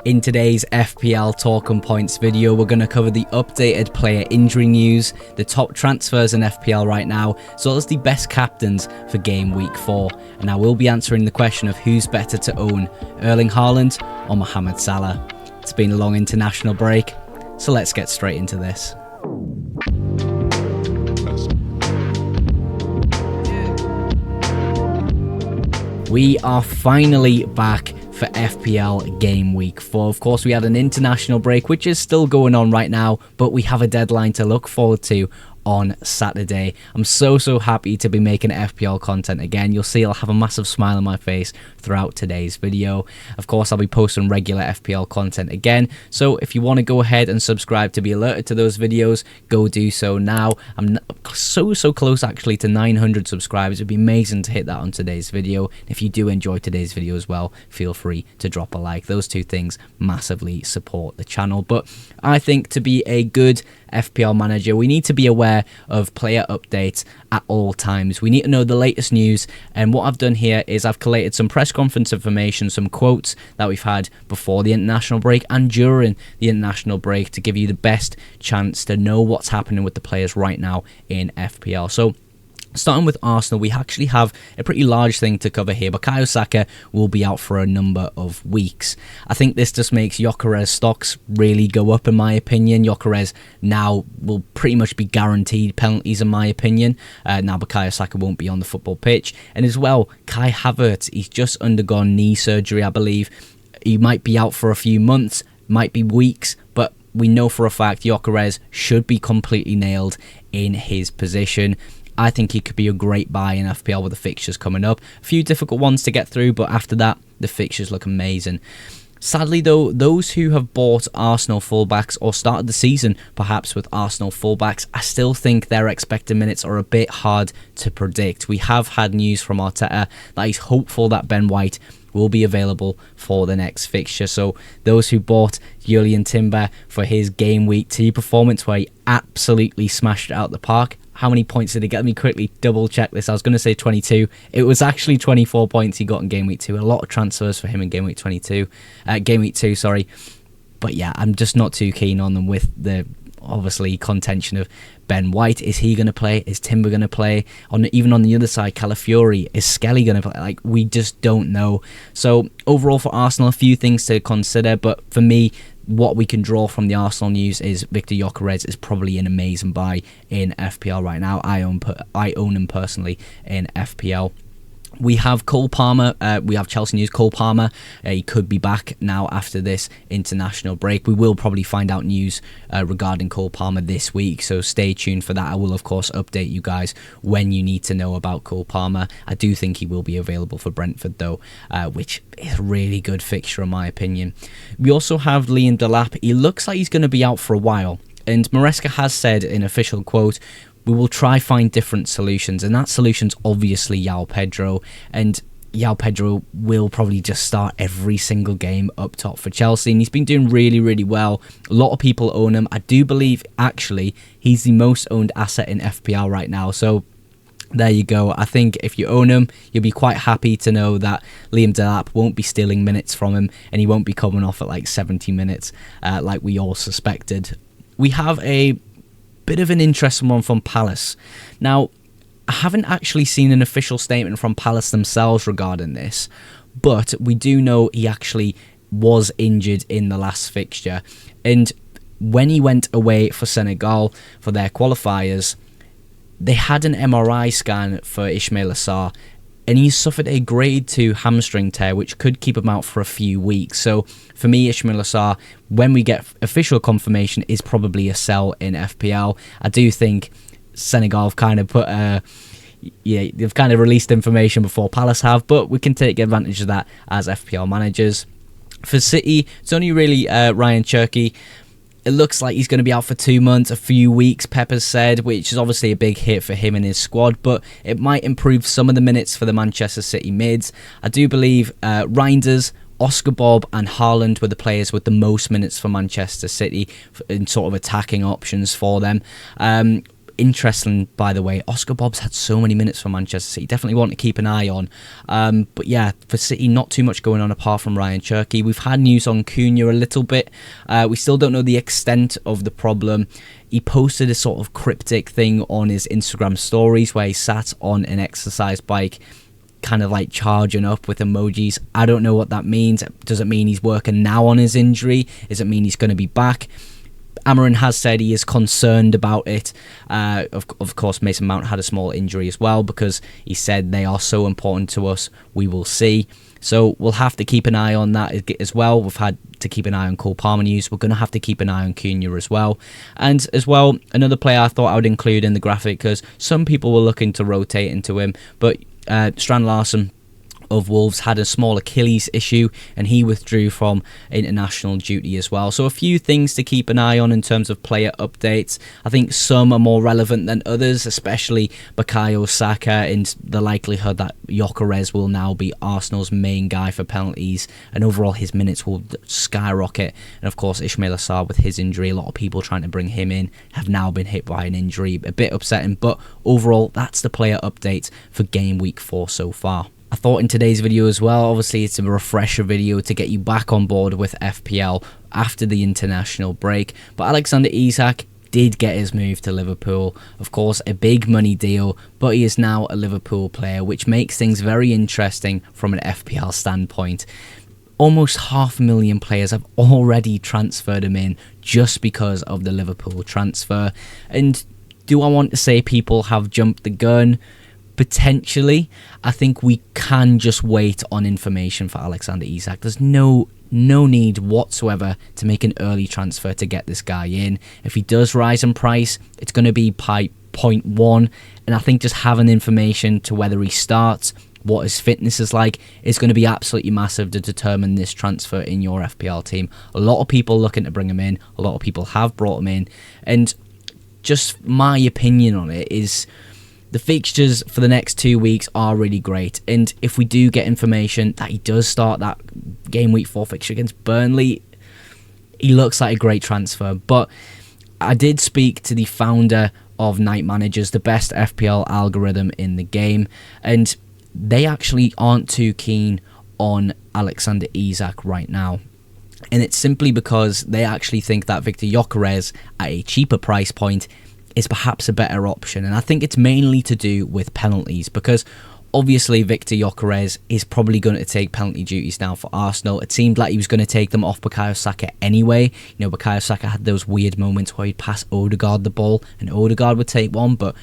In today's FPL Talking Points video, we're going to cover the updated player injury news, the top transfers in FPL right now, as well as the best captains for game week 4. And I will be answering the question of who's better to own, Erling Haaland or Mohamed Salah. It's been a long international break, so let's get straight into this. We are finally back for FPL Game Week 4. Of course, we had an international break, which is still going on right now, but we have a deadline to look forward to on Saturday. I'm so happy to be making FPL content again. You'll see I'll have a massive smile on my face throughout today's video. Of course, I'll be posting regular FPL content again, so if you want to go ahead and subscribe to be alerted to those videos, go do so now. I'm so close actually to 900 subscribers. It'd be amazing to hit that on today's video. If you do enjoy today's video as well, feel free to drop a like. Those two things massively support the channel. But I think to be a good FPL manager, we need to be aware of player updates at all times. We need to know the latest news, and what I've done here is I've collated some press conference information, some quotes that we've had before the international break and during the international break to give you the best chance to know what's happening with the players right now in FPL. So starting with Arsenal, we actually have a pretty large thing to cover here. Bukayo Saka will be out for a number of weeks. I think this just makes Gyökeres stocks really go up, in my opinion. Gyökeres now will pretty much be guaranteed penalties, in my opinion. Now Bukayo Saka won't be on the football pitch. And as well, Kai Havertz, he's just undergone knee surgery, I believe. He might be out for a few months, might be weeks, but we know for a fact Gyökeres should be completely nailed in his position. I think he could be a great buy in FPL with the fixtures coming up. A few difficult ones to get through, but after that, the fixtures look amazing. Sadly though, those who have bought Arsenal fullbacks or started the season perhaps with Arsenal fullbacks, I still think their expected minutes are a bit hard to predict. We have had news from Arteta that he's hopeful that Ben White will be available for the next fixture. So those who bought Julian Timber for his game week 2 performance where he absolutely smashed it out the park. How many points did he get? Let me quickly double check this. I was going to say 22. It was actually 24 points he got in game week 2. A lot of transfers for him in game week 2, sorry. But yeah, I'm just not too keen on them with the obviously contention of Ben White. Is he going to play? Is Timber going to play? Even on the other side, Calafiori, is Skelly going to play? Like, we just don't know. So overall for Arsenal, a few things to consider. But for me, what we can draw from the Arsenal news is Victor Gyökeres is probably an amazing buy in FPL right now. I own him personally in FPL. We have Cole Palmer. We have Chelsea news. Cole Palmer, he could be back now after this international break. We will probably find out news regarding Cole Palmer this week, so stay tuned for that. I will, of course, update you guys when you need to know about Cole Palmer. I do think he will be available for Brentford, though, which is a really good fixture, in my opinion. We also have Liam Delap. He looks like he's going to be out for a while, and Maresca has said in official quote, "We will try find different solutions," and that solution's obviously João Pedro, and João Pedro will probably just start every single game up top for Chelsea, and he's been doing really well. A lot of people own him. I do believe actually he's the most owned asset in FPL right now, so there you go. I think if you own him, you'll be quite happy to know that Liam Delap won't be stealing minutes from him, and he won't be coming off at like 70 minutes like we all suspected. We have a bit of an interesting one from Palace. Now, I haven't actually seen an official statement from Palace themselves regarding this, but we do know he actually was injured in the last fixture, and when he went away for Senegal for their qualifiers, they had an MRI scan for Ismaila Sarr, and he suffered a grade 2 hamstring tear, which could keep him out for a few weeks. So for me, Ismaila Sarr, when we get official confirmation, is probably a sell in FPL. I do think Senegal have kind of they've kind of released information before Palace have, but we can take advantage of that as FPL managers. For City, it's only really Ryan Cherky. It looks like he's going to be out for 2 months, a few weeks, Pep has said, which is obviously a big hit for him and his squad, but it might improve some of the minutes for the Manchester City mids. I do believe Reinders, Oscar Bob and Haaland were the players with the most minutes for Manchester City in sort of attacking options for them. Interesting, by the way, Oscar Bobb's had so many minutes for Manchester City. Definitely want to keep an eye on. But yeah, for City, not too much going on apart from Ryan Cherky. We've had news on Cunha a little bit. We still don't know the extent of the problem. He posted a sort of cryptic thing on his Instagram stories where he sat on an exercise bike, kind of like charging up with emojis. I don't know what that means. Does it mean he's working now on his injury? Does it mean he's going to be back? Amarin has said he is concerned about it. Of course, Mason Mount had a small injury as well, because he said they are so important to us. We will see. So we'll have to keep an eye on that as well. We've had to keep an eye on Cole Palmer news. We're going to have to keep an eye on Cunha as well. And as well, another player I thought I would include in the graphic, because some people were looking to rotate into him, but Strand Larsen of Wolves had a small Achilles issue, and he withdrew from international duty as well. So a few things to keep an eye on in terms of player updates. I think some are more relevant than others, especially Bukayo Saka, and the likelihood that Gyökeres will now be Arsenal's main guy for penalties, and overall his minutes will skyrocket. And of course Ismail Assar with his injury, a lot of people trying to bring him in have now been hit by an injury. A bit upsetting, but overall that's the player update for game week 4 so far. I thought in today's video as well, obviously it's a refresher video to get you back on board with FPL after the international break, but Alexander Isak did get his move to Liverpool. Of course, a big money deal, but he is now a Liverpool player, which makes things very interesting from an FPL standpoint. Almost 500,000 players have already transferred him in just because of the Liverpool transfer. And do I want to say people have jumped the gun? Potentially. I think we can just wait on information for Alexander Isak. There's no need whatsoever to make an early transfer to get this guy in. If he does rise in price, it's going to be by 0.1, and I think just having information to whether he starts, what his fitness is like, is going to be absolutely massive to determine this transfer in your FPL team. A lot of people looking to bring him in, a lot of people have brought him in, and just my opinion on it is the fixtures for the next 2 weeks are really great, and if we do get information that he does start that game week 4 fixture against Burnley, he looks like a great transfer. But I did speak to the founder of Night Managers, the best FPL algorithm in the game, and they actually aren't too keen on Alexander Isak right now. And it's simply because they actually think that Victor Gyökeres at a cheaper price point is perhaps a better option. And I think it's mainly to do with penalties, because obviously Victor Gyökeres is probably going to take penalty duties now for Arsenal. It seemed like he was going to take them off Bukayo Saka anyway. You know, Bukayo Saka had those weird moments where he'd pass Odegaard the ball and Odegaard would take one, but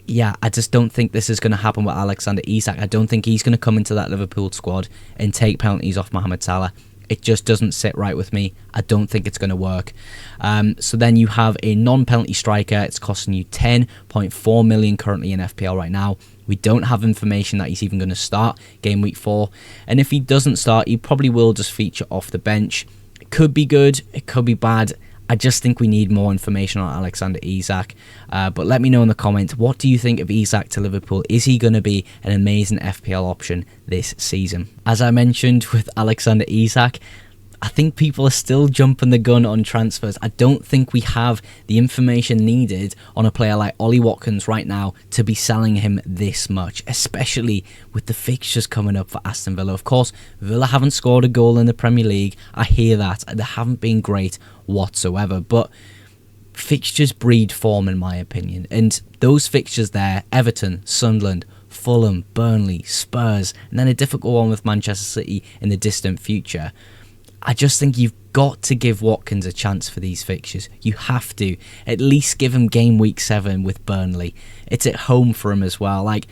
yeah, I just don't think this is going to happen with Alexander Isak. I don't think he's going to come into that Liverpool squad and take penalties off Mohamed Salah. It just doesn't sit right with me. I don't think it's going to work. So then you have a non-penalty striker. It's costing you 10.4 million currently in FPL right now. We don't have information that he's even going to start game week 4. And if he doesn't start, he probably will just feature off the bench. It could be good. It could be bad. I just think we need more information on Alexander Isak. But let me know in the comments, what do you think of Isak to Liverpool? Is he going to be an amazing FPL option this season? As I mentioned with Alexander Isak, I think people are still jumping the gun on transfers. I don't think we have the information needed on a player like Ollie Watkins right now to be selling him this much, especially with the fixtures coming up for Aston Villa. Of course, Villa haven't scored a goal in the Premier League. I hear that. They haven't been great whatsoever, but fixtures breed form in my opinion. And those fixtures there, Everton, Sunderland, Fulham, Burnley, Spurs, and then a difficult one with Manchester City in the distant future. I just think you've got to give Watkins a chance for these fixtures. You have to. At least give him game week 7 with Burnley. It's at home for him as well. Like,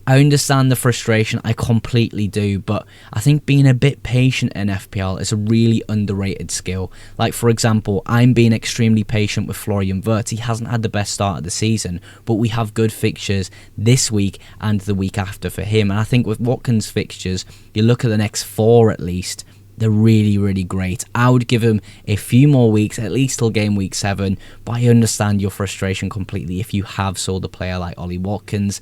I understand the frustration, I completely do, but I think being a bit patient in FPL is a really underrated skill. Like, for example, I'm being extremely patient with Florian Wirtz. He hasn't had the best start of the season, but we have good fixtures this week and the week after for him. And I think with Watkins' fixtures, you look at the next 4 at least, they're really, really great. I would give him a few more weeks, at least till game week 7, but I understand your frustration completely if you have sold a player like Ollie Watkins.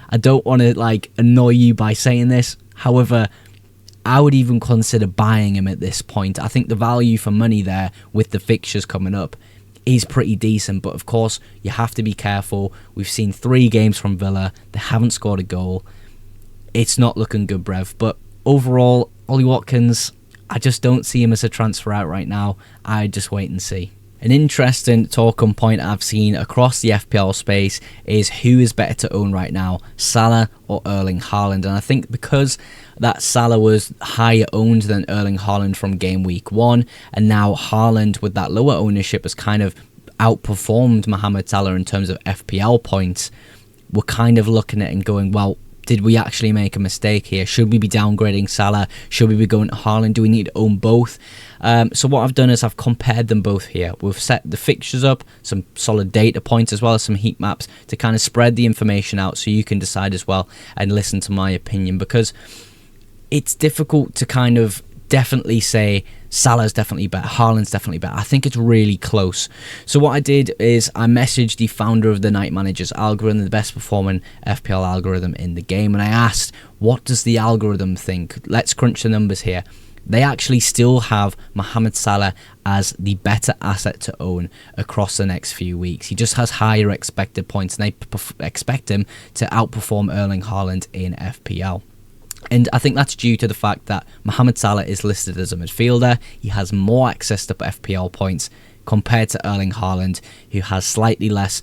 I don't want to annoy you by saying this, however, I would even consider buying him at this point. I think the value for money there with the fixtures coming up is pretty decent. But of course, you have to be careful. We've seen 3 games from Villa. They haven't scored a goal. It's not looking good, Brev. But overall, Ollie Watkins, I just don't see him as a transfer out right now. I just wait and see. An interesting talking point I've seen across the FPL space is who is better to own right now, Salah or Erling Haaland. And I think because that Salah was higher owned than Erling Haaland from game week 1, and now Haaland with that lower ownership has kind of outperformed Mohamed Salah in terms of FPL points, we're kind of looking at it and going, well, did we actually make a mistake here? Should we be downgrading Salah? Should we be going to Haaland? Do we need to own both? So what I've done is I've compared them both here. We've set the fixtures up, some solid data points as well as some heat maps to kind of spread the information out so you can decide as well and listen to my opinion, because it's difficult to kind of definitely say Salah's definitely better, Haaland's definitely better. I think it's really close. So what I did is I messaged the founder of the Night Manager's algorithm, the best performing FPL algorithm in the game, and I asked, what does the algorithm think? Let's crunch the numbers here. They actually still have Mohamed Salah as the better asset to own across the next few weeks. He just has higher expected points, and they expect him to outperform Erling Haaland in FPL. And I think that's due to the fact that Mohamed Salah is listed as a midfielder. He has more access to FPL points compared to Erling Haaland, who has slightly less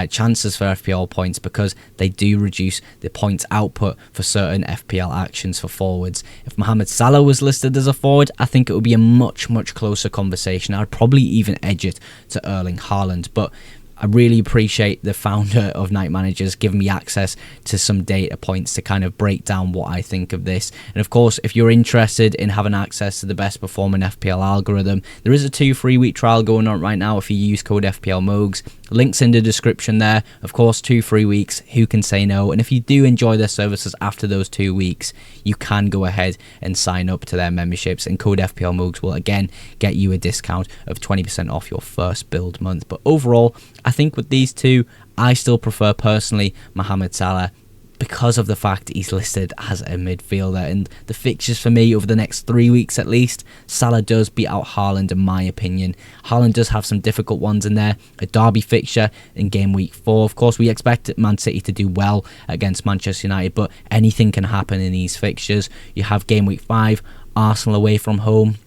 chances for FPL points because they do reduce the points output for certain FPL actions for forwards. If Mohamed Salah was listed as a forward, I think it would be a much, much closer conversation. I'd probably even edge it to Erling Haaland, but I really appreciate the founder of Night Managers giving me access to some data points to kind of break down what I think of this. And of course, if you're interested in having access to the best performing FPL algorithm, there is a 2 free week trial going on right now if you use code FPLMOGS. Links in the description there. Of course, 2 free weeks. Who can say no? And if you do enjoy their services after those 2 weeks, you can go ahead and sign up to their memberships. And code FPLMOGS will again get you a discount of 20% off your first build month. But overall, I think with these two, I still prefer personally Mohamed Salah because of the fact he's listed as a midfielder. And the fixtures for me over the next 3 weeks at least, Salah does beat out Haaland in my opinion. Haaland does have some difficult ones in there. A derby fixture in game week 4. Of course, we expect Man City to do well against Manchester United, but anything can happen in these fixtures. You have game week 5, Arsenal away from home.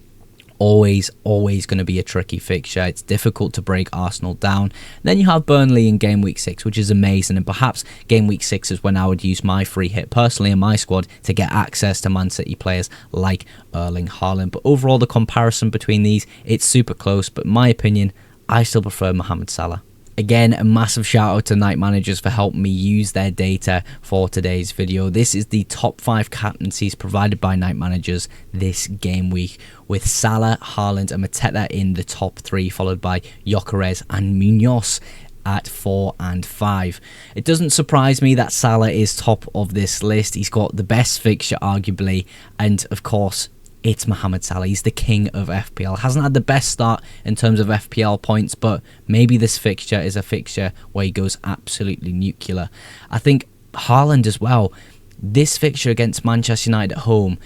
Always going to be a tricky fixture. It's difficult to break Arsenal down. Then you have Burnley in game week 6, which is amazing, and perhaps game week 6 is when I would use my free hit personally in my squad to get access to Man City players like Erling Haaland. But overall, the comparison between these, it's super close, but in my opinion, I still prefer Mohamed Salah. Again, a massive shout out to Night Managers for helping me use their data for today's video. This is the top 5 captaincies provided by Night Managers this game week, with Salah, Haaland and Mateta in the top 3, followed by Gyökeres and Munoz at 4 and 5. It doesn't surprise me that Salah is top of this list. He's got the best fixture arguably, and of course it's Mohamed Salah. He's the king of FPL. Hasn't had the best start in terms of FPL points, but maybe this fixture is a fixture where he goes absolutely nuclear. I think Haaland as well. This fixture against Manchester United at home,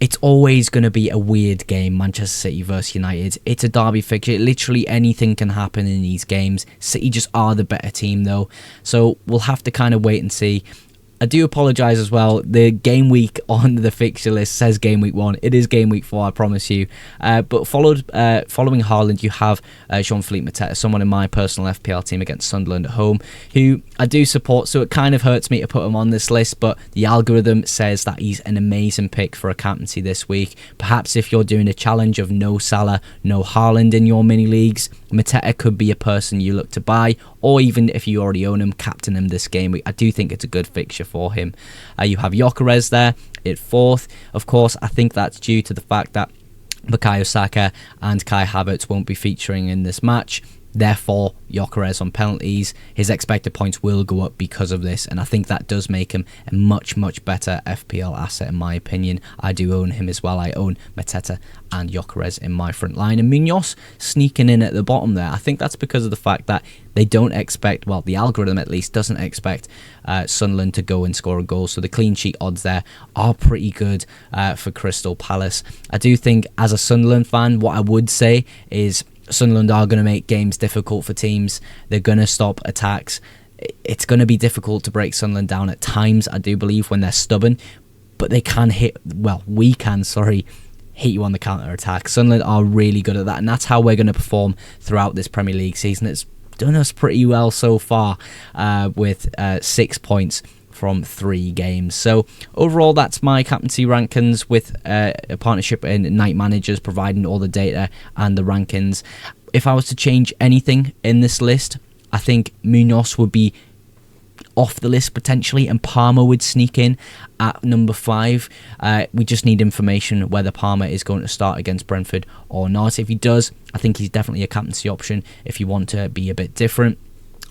it's always going to be a weird game, Manchester City versus United. It's a derby fixture. Literally anything can happen in these games. City just are the better team though, so we'll have to kind of wait and see. I do apologise as well. The game week on the fixture list says game week 1. It is game week 4, I promise you. But following Haaland, you have Jean-Philippe Mateta, someone in my personal FPL team against Sunderland at home, who I do support, so it kind of hurts me to put him on this list, but the algorithm says that he's an amazing pick for a captaincy this week. Perhaps if you're doing a challenge of no Salah, no Haaland in your mini leagues, Mateta could be a person you look to buy, or even if you already own him, captain him this game week. I do think it's a good fixture for him. You have Gyökeres there at 4th. Of course, I think that's due to the fact that Bukayo Saka and Kai Havertz won't be featuring in this match. Therefore, Gyökeres on penalties, his expected points will go up because of this, and I think that does make him a much better FPL asset in my opinion. I do own him as well. I own Mateta and Gyökeres in my front line, and Munoz sneaking in at the bottom there. I think that's because of the fact that they don't expect, well, the algorithm at least doesn't expect Sunderland to go and score a goal, so the clean sheet odds there are pretty good for Crystal Palace. I do think as a Sunderland fan, what I would say is Sunderland are going to make games difficult for teams. They're going to stop attacks. It's going to be difficult to break Sunderland down at times, I do believe, when they're stubborn. But they can hit, well, we can, hit you on the counter-attack. Sunderland are really good at that, and that's how we're going to perform throughout this Premier League season. It's done us pretty well so far with 6 points from 3 games. So overall, that's my captaincy rankings with a partnership in Night Managers providing all the data and the rankings. If I was to change anything in this list, I think Munoz would be off the list potentially, and Palmer would sneak in at number 5. We just need information whether Palmer is going to start against Brentford or not. If he does, I think he's definitely a captaincy option if you want to be a bit different.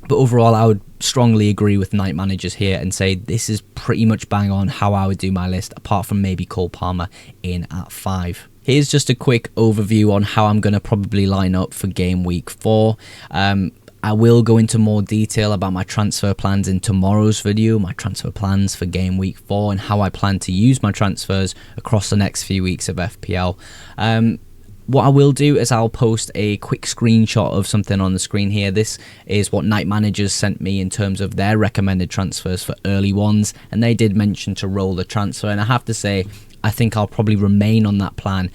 But overall, I would strongly agree with Night Managers here and say this is pretty much bang on how I would do my list, apart from maybe Cole Palmer in at 5. Here's just a quick overview on how I'm going to probably line up for game week 4. I will go into more detail about my transfer plans in tomorrow's video, my transfer plans for game week 4 and how I plan to use my transfers across the next few weeks of FPL. What I will do is I'll post a quick screenshot of something on the screen here. This is what Night Managers sent me in terms of their recommended transfers for early ones, and they did mention to roll the transfer, and I have to say I think I'll probably remain on that plan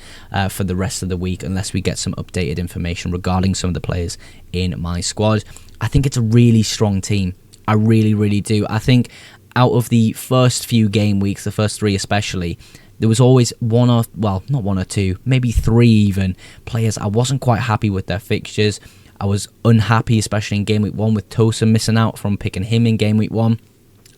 for the rest of the week unless we get some updated information regarding some of the players in my squad. I think it's a really strong team. I really do. I think out of the first few game weeks, the first 3 especially, there was always one or, well, not 1 or 2, maybe 3 even, players I wasn't quite happy with their fixtures. I was unhappy, especially in game week 1, with Tosin missing out from picking him in game week 1.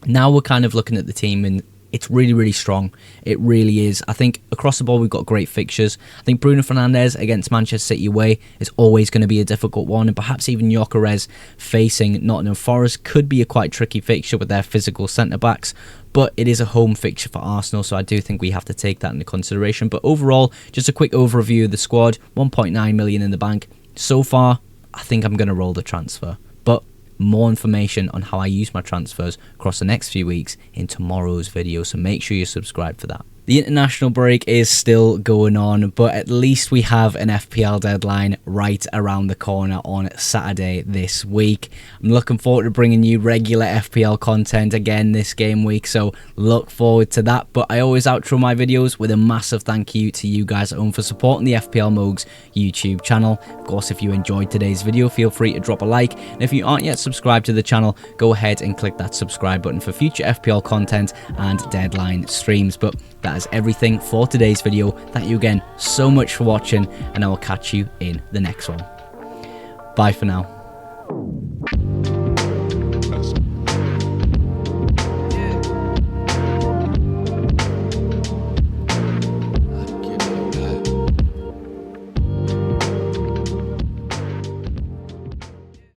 Now we're kind of looking at the team and it's really strong. It really is. I think across the board we've got great fixtures. I think Bruno Fernandes against Manchester City away is always going to be a difficult one, and perhaps even Gyökeres facing Nottingham Forest could be a quite tricky fixture with their physical centre-backs, but it is a home fixture for Arsenal, so I do think we have to take that into consideration. But overall, just a quick overview of the squad, 1.9 million in the bank. So far, I think I'm going to roll the transfer. But more information on how I use my transfers across the next few weeks in tomorrow's video, so make sure you subscribe for that. The international break is still going on, but at least we have an FPL deadline right around the corner on Saturday this week. I'm looking forward to bringing you regular FPL content again this game week, so look forward to that. But I always outro my videos with a massive thank you to you guys at home for supporting the FPL Mogs YouTube channel. Of course, if you enjoyed today's video, feel free to drop a like, and if you aren't yet subscribed to the channel, go ahead and click that subscribe button for future FPL content and deadline streams. But that is everything for today's video. Thank you again so much for watching, and I will catch you in the next one. Bye for now.